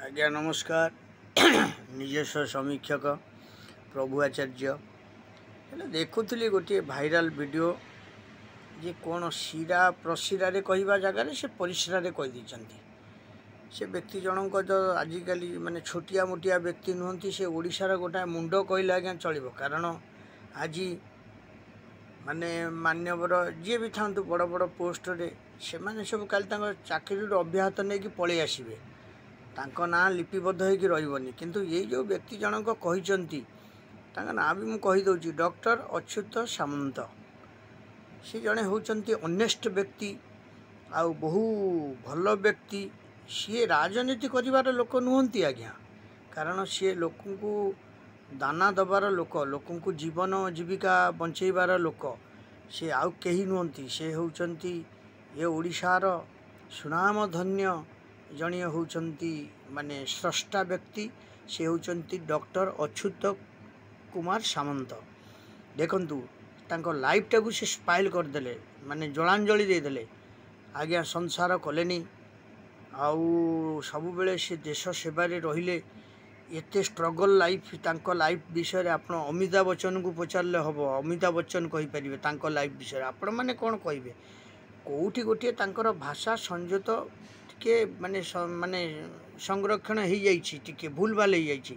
आज्ञा नमस्कार। निजस्व समीक्षक प्रभु आचार्य देखुली गोटे भाइराल वीडियो जे कौन शिरा प्रशिरा कहवा जगार से परिश्रा कहीदे से व्यक्ति जनक जो आजिकल माने छोटिया मोटिया व्यक्ति नुहति से ओडिशार गोटा मुंड कहले आज्ञा चलो। कारण आज माने मान्यवर जी भी था बड़ बड़ पोस्ट से मैंने सब काली चाकरी अब्याहत नहीं कि पलि आसबे ना लिपिबद्ध होगी रही किंतु ये जो व्यक्ति जनक कहते ना भी मुझे कहीदे डॉक्टर अच्युत सामंत सी जड़े होती ऑनेस्ट व्यक्ति आउ बहु भल व्यक्ति सी राजनीति करिवार लोक नुहंती आज्ञा। कारण सी लोक दाना दबार लोक लोक जीवन जीविका बंचेबार लोक सी आउ कहीं नुहंती से होती ये ओडिशार सुनाम धन्य जड़े होती माने स्रष्टा व्यक्ति से होती डॉक्टर अच्युत कुमार सामंत। देखंतु तांको लाइफ टाकू से स्पाइल करदेले माने जलांजलि देदेले आज्ञा। संसार कलेनी आउ सब बेले से देश सेवारे रहिले एते स्ट्रगल लाइफ तांको लाइफ विषय आपण अमिताभ बच्चन को पचारे हम अमिताभ बच्चन कहि परिबे तांको लाइफ विषय आपण माने कोन कहिबे कोठी गोटे तांकर भाषा संयत टिके माने माने संरक्षण हो जाइछि टिके भूल भाल हो जाइछि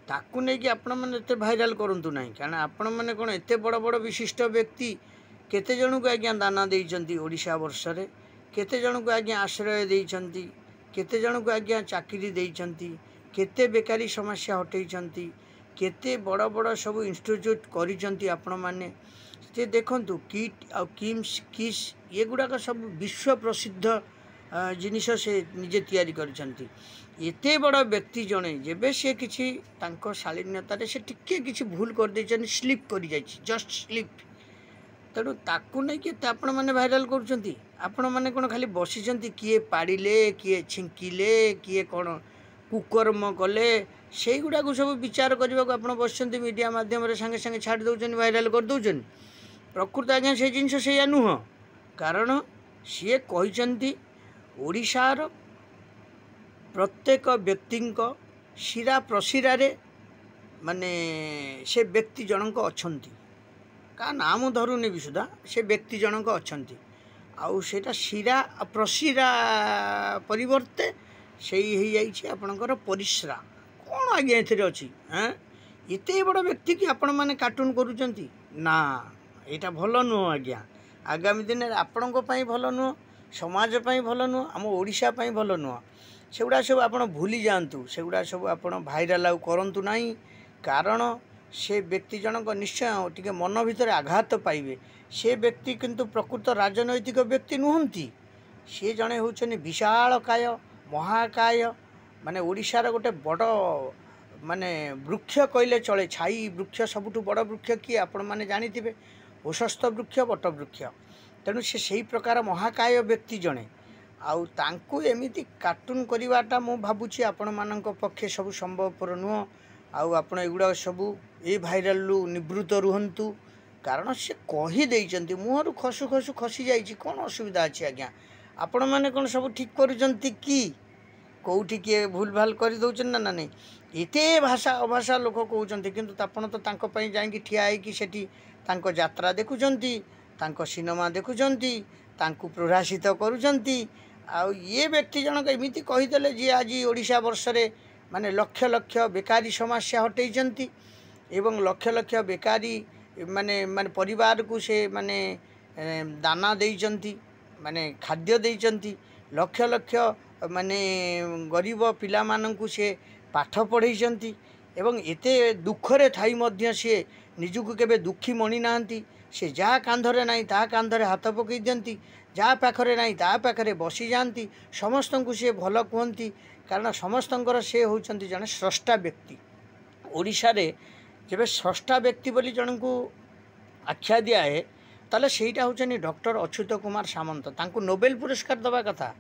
ताकू नहीं कि आपण माने एते भाइराल करंतु नाही। कारण आपण माने कोन एते बड़ बड़ विशिष्ट व्यक्ति केते जन को आज्ञा दाना देइचंती ओडिशा वर्ष रे केते जन को आज्ञा आश्रय देइचंती केते जन को आज्ञा चाकरी देइचंती केते बेकारी समस्या हटेइचंती केते बड़ बड़ सब इंस्टीट्यूट करिचंती आपण माने से देखंतु किट आ किम्स किस ये गुड़ाक सब विश्व प्रसिद्ध जिनिष से निजे तैयारी करिसंती। एते बड़ व्यक्ति जने जेबे से किछि तांको शालीनता से टिके किछि भूल कर देछन स्लिप करि जाइछि जस्ट स्लिप तेणु ताकू नहीं कि आपण माने भाइराल करुचंती। आपण माने कोन खाली बसिचंती किए पाड़िले किए छिंकिले किए कोन कुकर्म कले से गुड़ा को सब विचार करने को आप बसचंती मीडिया माध्यम संगे संगे छाड़ दौरान भाइराल कर दौरान प्रकृत आज्ञा से जिनस से नुह। कारण सी कहते ओडिशार प्रत्येक व्यक्ति शिरा प्रशिरा माने से व्यक्ति जनक अच्छी का नाम धरुनी भी सुधा से व्यक्ति जनक अच्छी आउ सेटा शिरा प्रशिरा परिवर्ते से आपणकर परिश्रा कौन आज्ञा ए अच्छी हाँ एत बड़ व्यक्ति कि आपण मैंने कार्टून करुँच ना यहाँ भल नुह आज्ञा। आगामी दिन में आपण भल नुह समाज भल नुह आम ओडिशा भल नुह सेगुड़ा सब आप भूली जातु सेगुड़ा सब आप भाइराल आउ करूँ ना। कारण से व्यक्ति जनक निश्चय टिके मन भितर आघात पाइबे से व्यक्ति किंतु प्रकृत राजनैतिक व्यक्ति नुहंती सी जड़े होचने विशालकाय महाकाय माने ओडिशार गोटे बड़ माने वृक्ष कहले चले छाई वृक्ष सबुठु बड़ वृक्ष किए आपण माने जानिथिबे ओषस्थ वृक्ष बट वृक्ष तेणु से सही प्रकार महाकाय व्यक्ति जड़े आउ तांकु एमिति कार्टून करिवाटा मु भाबुछि आपण मानक पक्षे सब संभवपर नुह। आउ आपण एगुड़ा सबू ए भाइराल निवृत्त रुहंतु। कारण से कहीदे मुहर खसु खसु खसी जाइए कौन असुविधा अच्छी आज्ञा। आपण मैंने कौन सब ठीक करुँच कि कौटी किए भूल भाल कर दौन ना ना नहीं एते भाषा अभाषा लोक कहते किंतु आपण तो तांको पई जाइए ठिया होगी सेठी तांको यात्रा देखुचंती तांको सिनेमा देखुचंती तांको प्रभाषित करुचंती। आउ ये व्यक्ति जनक एमिति कहीदेले जी आज ओडिशा वर्ष रे माने लक्ष लक्ष बेकारी समस्या हटेइचंती एवं लक्ष लक्ष बेकारी माने माने परिवार को से माने दाना देइचंती माने खाद्य देइचंती लक्ष लक्ष माने गरीब पिला माननकु से पाठ पढ़ेइचंती एवं एते दुखरे थाई मध्य से निजुक केबे दुखी मणि नांती से जहाँ कांधरे नहीं ता कांधरे हाथ पकई दियंती जहाँ पाखरे नहीं ता पाखरे बसी जाती समस्त को सी भल कहती। कारण समस्तंकर से होचंती जने स्रष्टा व्यक्ति ओडिशा रे जब स्रष्टा व्यक्ति बोली जन को आख्या दिया है ताले सेटा होचनी डॉक्टर अच्युत कुमार सामंत तांको नोबेल पुरस्कार दबा कथा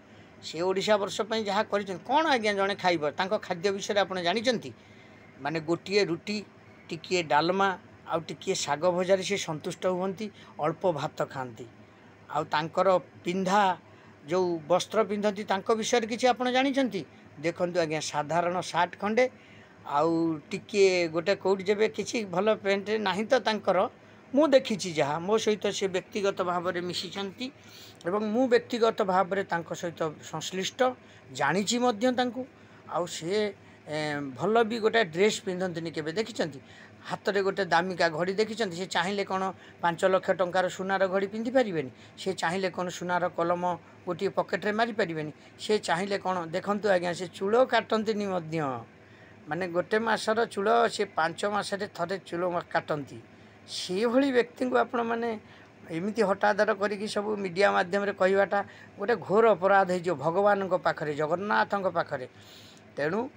से ओडिशा वर्ष पई जहाँ करिसें कौन आज्ञा जने खाइब तांको खाद्य विषय आपण जानिचंती माने गोटिए रुटी टिकिए डालमा आउ टिकिए शाग भजारे से संतुष्ट हुअंती अल्प भात खाती आउ तांकर पिंधा जो वस्त्र पिंधती तांको विषय किसी आपण जानिचंती देखु आज्ञा साधारण सार्ट खंडे आउ टिके गोटे कौट जब किसी भल पेंट ना तो तांकर मु देखी जहाँ मो सहित से व्यक्तिगत भाव में मिशिंट एवं मु व्यक्तिगत भाव में सहित संश्लिष्ट जानी आउ सी भल भी गोटे ड्रेस पिंधती के देखी हाथ में गोटे दामिका घड़ी देखी सी चाहिए कौन 5 लाख टंकार सुनार घड़ी पिंधि पारे सी चाहिए कौन सुनार कलम गोटे पकेट्रे मारी पारे सी चाहिए कौन देखु आज्ञा से चूल काटती माने गोटे मासर चूल से 5 मासरे थरे चूल काटती से भली व्यक्ति को आपण मैंने एमती हटादर करी सब मीडिया माध्यम कहवाटा गोटे घोर अपराध हो भगवान पाखरे जगन्नाथ पाखरे तेणु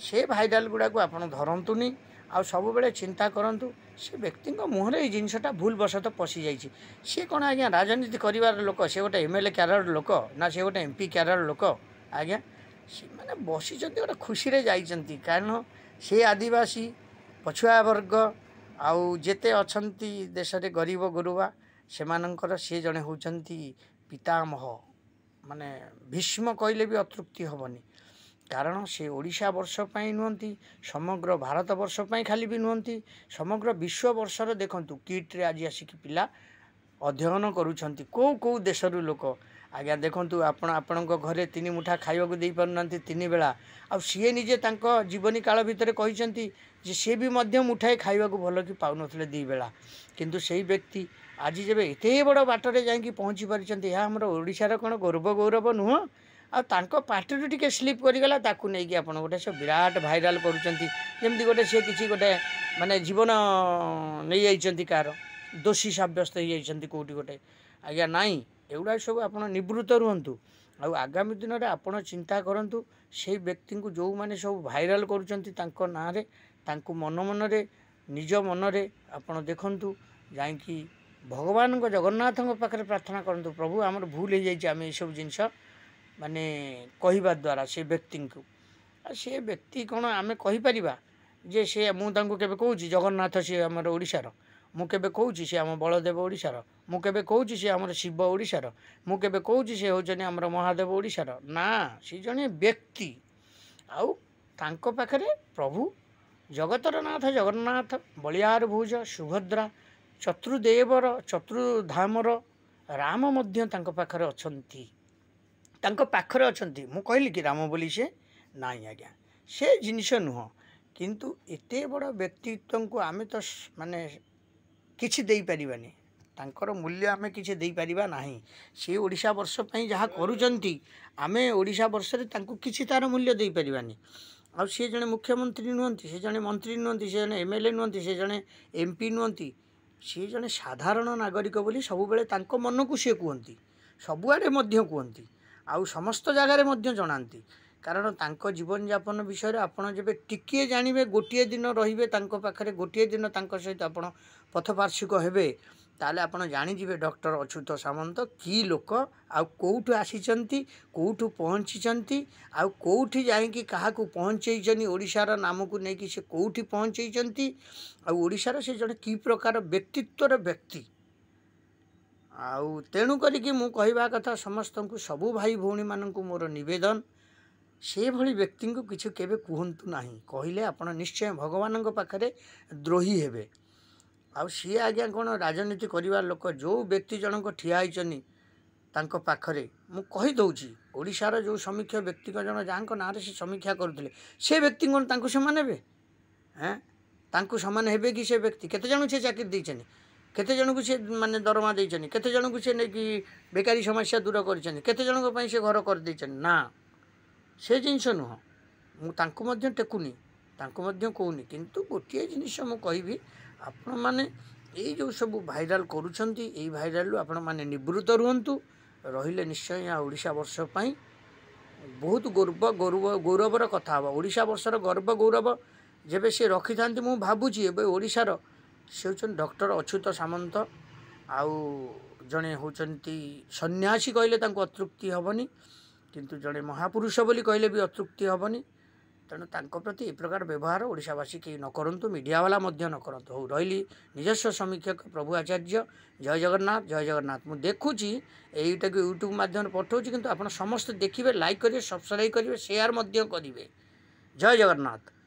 से भाइराल गुड़ा को आप धरतुनि आ सब बेले चिंता करूँ से व्यक्ति मुहर ये जिनसा भूल वशत पशि जाइए सी कौन आज्ञा राजनीति कर लोक से गोटे एमएलए क्याडर लोक ना से गोटे एमपी क्याडर लोक आज्ञा से मैंने बसी गोटे खुशी जाइंट कारण से आदिवासी पछुआ वर्ग आउ जेते अछंती देश रे गरीब गुरुबा सेमानंकर से जड़े होचंती पितामह माने भीष्म कहले भी अतृप्ति हेनी कारण से ओडिशा वर्ष पाई नुहंती समग्र भारत वर्ष पाई खाली भी नुहंती समग्र विश्व वर्षर देखंतु किट रे आज आसिक पिला अध्ययन करूछंती को देशरू लोक आज्ञा देखंतु आपण घरे 3 मुठा खाइबाकू दे पारुनांती 3 बेला आ सी निजे तांको जीवनी काल भितर कहिसंती जे से भी मध्य मुठाए खाइबाकू भल कि पाउनथले 2 बेला किंतु सेही व्यक्ति आज जब एते बड़ बाटरे जाई पहुँची पारिछंती या हमर ओडिशार कोन गौरव नुह आ तांको पार्टी टिके स्लीप करिगला ताकू नै कि आपण गोटे से विराट भाइराल करूछंती जेमती गोटे से किछि गोटे माने जीवन नै आइछंती कार दोषी साब्यस्त हो जाइछंती कोठी गोटे आज्ञा नाई एगुड़ा सब आप निवृत्त रुहतु आगामी दिन में आप चिंता करूँ से व्यक्ति को जो मैंने सब भाइराल कर ना मन मन निज मन आप देखु जा भगवान जगन्नाथ पाखे प्रार्थना करूँ प्रभु आमर भूल हो जाए आम सब जिनस माने कहवा द्वारा से व्यक्ति को से व्यक्ति कौन आम कहीपर जे से मुझे कहूँ जगन्नाथ सी आम ओडिशार मुझे कहूँ सी आम बलदेव ओडिशार मुझे कहूँ सी आम शिव ओडिशार मुझे कहूँ सी होचने आम महादेव ओडिशार ना सी जड़े व्यक्ति आउ तांको पाखरे प्रभु जगतर नाथ जगन्नाथ बलियार भुज सुभद्रा चतुर्देवर चतुर्धामर राम मध्य तांको पाखरे अछंती तांको पाखरे अछंती मु कहली कि राम बोली से नाई आज्ञा से जिनिस नुह किंतु एते बड़ व्यक्तित्व को आमे तो माने किछि देई परिबानी तांकर मूल्य आमे किछि देई परिबा नाही से ओडिशा वर्ष पई जहा करूचंती आमे ओडिशा वर्ष रे तांको किछि तार मूल्य देई परिबानी आ से जने मुख्यमंत्री नुहंती से जने मंत्री नुहंती से जने एमएलए नुहंती से जने एमपी नुहंती से जने साधारण नागरिक बोली सब बेले तांको मन को से कहंती सबुआडे मध्य कहंती आउ समस्त जगार मध्य जनांती कारण तांको जीवन यापन विषय आपड़ जब टिके जानवे गोटे दिन रे पाखे गोटे दिन सहित आप पथपार्श्विक हेबे ताले आपड़ जानीजे डॉक्टर अच्युत सामंत कि लोक आउ कौठु आसीचंती कौठु पहुँची आउ कौठी जाइकी क्या पहुँचेनी ओडिशार नाम को लेकिन से कौठी पहुँचेती आउ ओडिशार से जड़े कि प्रकार व्यक्तित्वर व्यक्ति आउ तेणु करिकी मु कहवा कथा समस्त को सबू भाई भौणी मानक मोर निवेदन से भली व्यक्ति को किसी केबे कहतु ना कहले आप निश्चय भगवान पाखे द्रोही हेबे आउ सी आज्ञा कौन राजनीति करवा लोक जो व्यक्ति जनक ठिया होइचनी तांको पाखरे मु कहि दउची ओडिशार जो समीक्षा व्यक्ति जन जहाँ ना से समीक्षा करुले से व्यक्ति कौन तांको समान हेबे हैं तांको समान हेबे कि से व्यक्ति केते जन से चाकरी देइचनी केते जन को से माने दरमा देइचनी केते जन को से नै कि बेकारी समस्या दूर करिचनी केते जन को पई से घर कर देइचनी ना से जिनस नुह मु तांको मध्य टेकुनी तांको मध्य कहूनी किंतु गोटे जिनिस मु कहबी आपण माने ये जो सब भाइराल करूछंती ये भाइराल आपण माने निवृत्त रुहंतु रहिले निश्चय यहाँ ओडिशा वर्ष पई बहुत गौरवर कथा हवा ओडिशा वर्षर गर्व गौरव जेबे से रखि थांती मु भाबुची एबे ओडिशार से होचन डॉक्टर अच्युत सामंत आउ जणे होचंती सन्यासी कहले तांको अतृप्ति हबनी किंतु जड़े महापुरुष बोली कहले भी अतृप्ति हेनी तेणु तांको प्रति ए प्रकार व्यवहार ओडिशावासी केही न करंतु मीडियावाला मध्य न करंतु हो रही निजस्व समीक्षक प्रभु आचार्य जय जगन्नाथ मु देखुची एटा को यूट्यूब माध्यम पठाऊँ किंतु आपण समस्त देखिए लाइक करेंगे सब्सक्राइब करेंगे शेयर करेंगे जय जगन्नाथ।